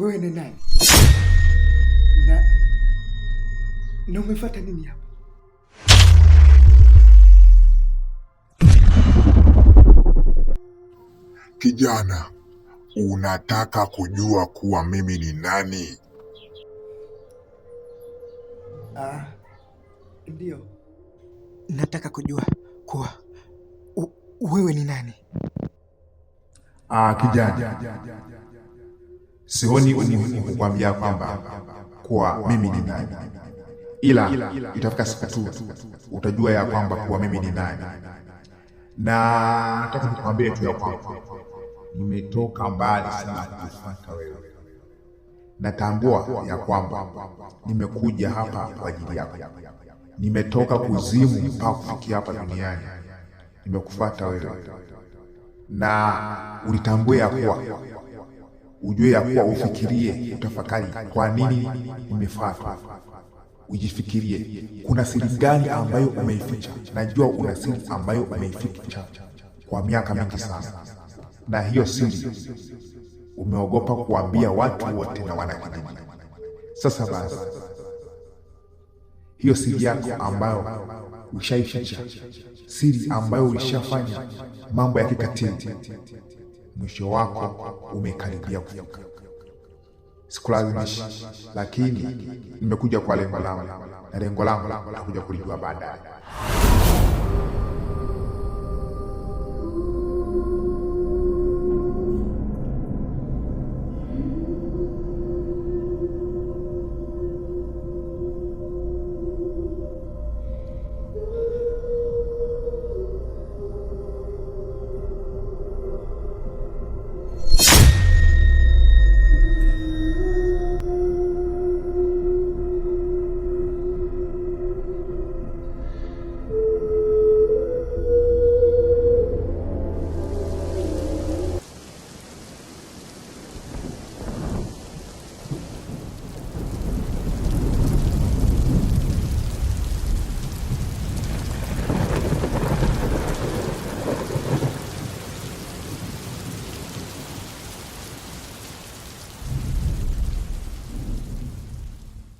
Wewe ni nani? Na umefuata nini hapa? Kijana, unataka kujua kuwa mimi ni nani? Ndio. Nataka kujua kuwa wewe ni nani? Kijana, sioni umuhimu kukwambia kwamba kuwa mimi ni nani, ila itafika siku tu utajua ya kwamba kuwa mimi ni nani. Na nataka nikwambie tu ya kwamba nimetoka mbali sana kufuata wewe. Natambua ya kwamba nimekuja hapa kwa ajili yako. Nimetoka kuzimu mpaka kufikia hapa duniani, nimekufuata wewe. Na ulitambue ya kuwa, ujue ya kuwa, ufikirie, utafakari kwa nini nimefuata. Ujifikirie, kuna siri gani ambayo umeificha? Najua una siri ambayo umeificha kwa miaka mingi sana, na hiyo siri umeogopa kuambia watu wote na wanakijiji. Sasa basi, hiyo siri yako ambayo ulishaificha, siri ambayo ulishafanya mambo ya kikatili, mwisho wako umekaribia kufika. Sikulazimishi, lakini nimekuja kwa lengo langu, na lengo langu nakuja kulijua baadaye.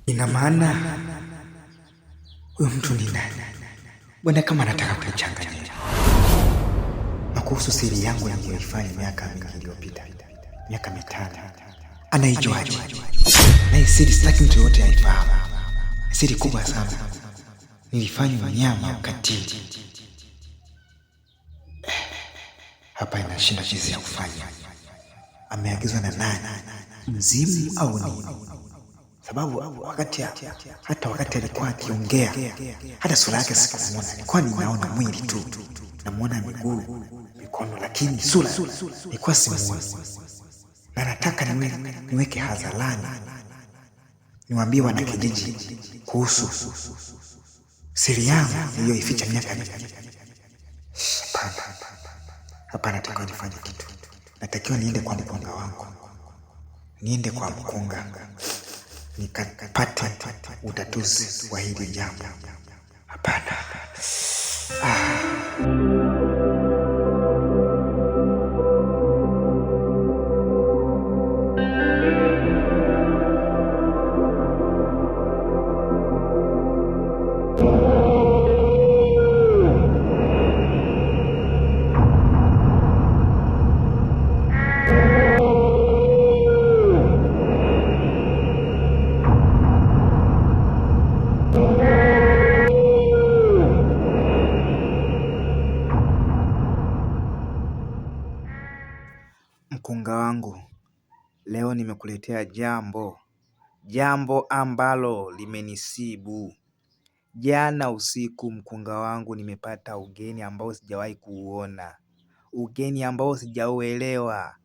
Ina maana huyo mtu ni nani? Bwana kama anataka kunichanganya. Na kuhusu siri yangu niliyoifanya miaka mingi iliyopita, miaka 5, anaijuaje? Na hii siri sitaki mtu yote aifahamu. Siri kubwa sana. Nilifanya mnyama ukatili. Hapa inashinda jinsi ya kufanya. Ameagizwa na nani? Mzimu au nini? Sababu hata wakati alikuwa akiongea, hata sura yake sikuona. Nilikuwa ninaona mwili tu, namuona miguu, mikono, lakini sura ilikuwa simuoni. Na nataka niweke hadharani, niwaambie wanakijiji kuhusu siri yangu niliyoificha miaka mingi. Hapana, nataka nifanye kitu. Natakiwa niende kwa mkunga wangu, niende kwa mkunga nikapata utatuzi wa hili jambo. Hapana. Mkunga wangu, leo nimekuletea jambo ambalo limenisibu. Jana usiku, mkunga wangu, nimepata ugeni ambao sijawahi kuuona, ugeni ambao sijauelewa.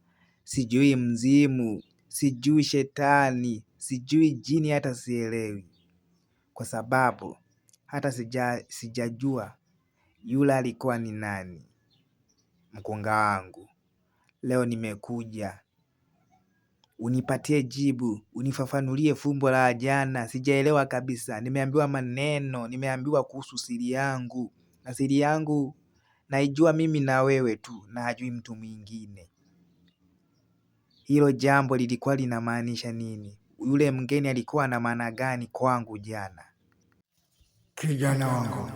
Sijui mzimu, sijui shetani, sijui jini, hata sielewi, kwa sababu hata sijajua yule alikuwa ni nani. Mkunga wangu, leo nimekuja unipatie jibu, unifafanulie fumbo la jana. Sijaelewa kabisa. Nimeambiwa maneno, nimeambiwa kuhusu siri yangu, na siri yangu naijua mimi na wewe tu, na hajui mtu mwingine. hilo jambo lilikuwa linamaanisha nini? Yule mgeni alikuwa na maana gani kwangu jana? Kijana wangu,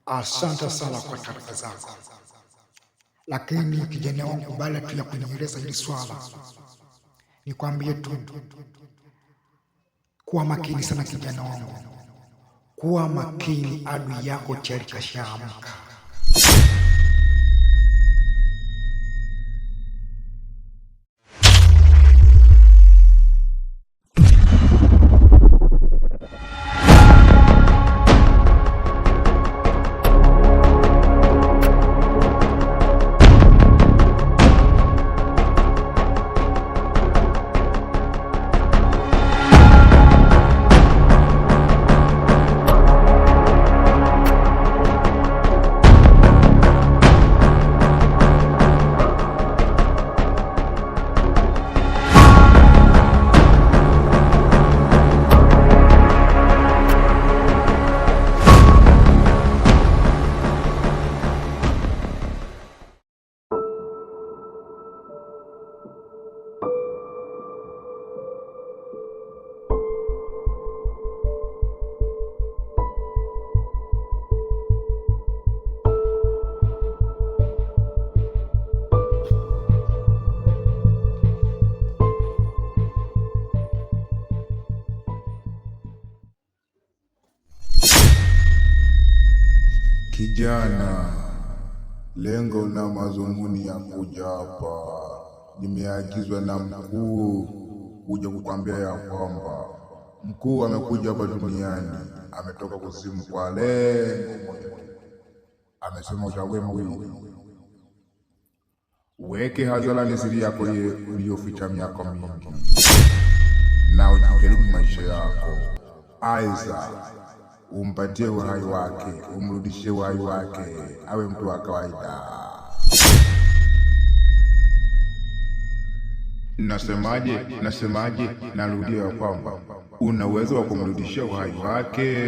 asante sana kwa taarifa zako, lakini kijana wangu, baada tu ya kunieleza hili swala, nikwambie tu kuwa makini sana kijana wangu, kuwa makini, adui yako tayari kashaamka. Kijana, lengo na mazumuni ya kuja hapa, nimeagizwa na mkuu kuja kukwambia ya kwamba mkuu amekuja hapa duniani, ametoka kuzimu kwa lengo moja. Amesema uchague mwili, uweke hadharani siri yako uliyoficha miaka mingi, na ujikarimu maisha yako. Aidha umpatie uhai wake, umrudishie uhai wake, awe mtu wa kawaida. Nasemaje? Narudia kwamba una uwezo wa kumrudishia uhai wake.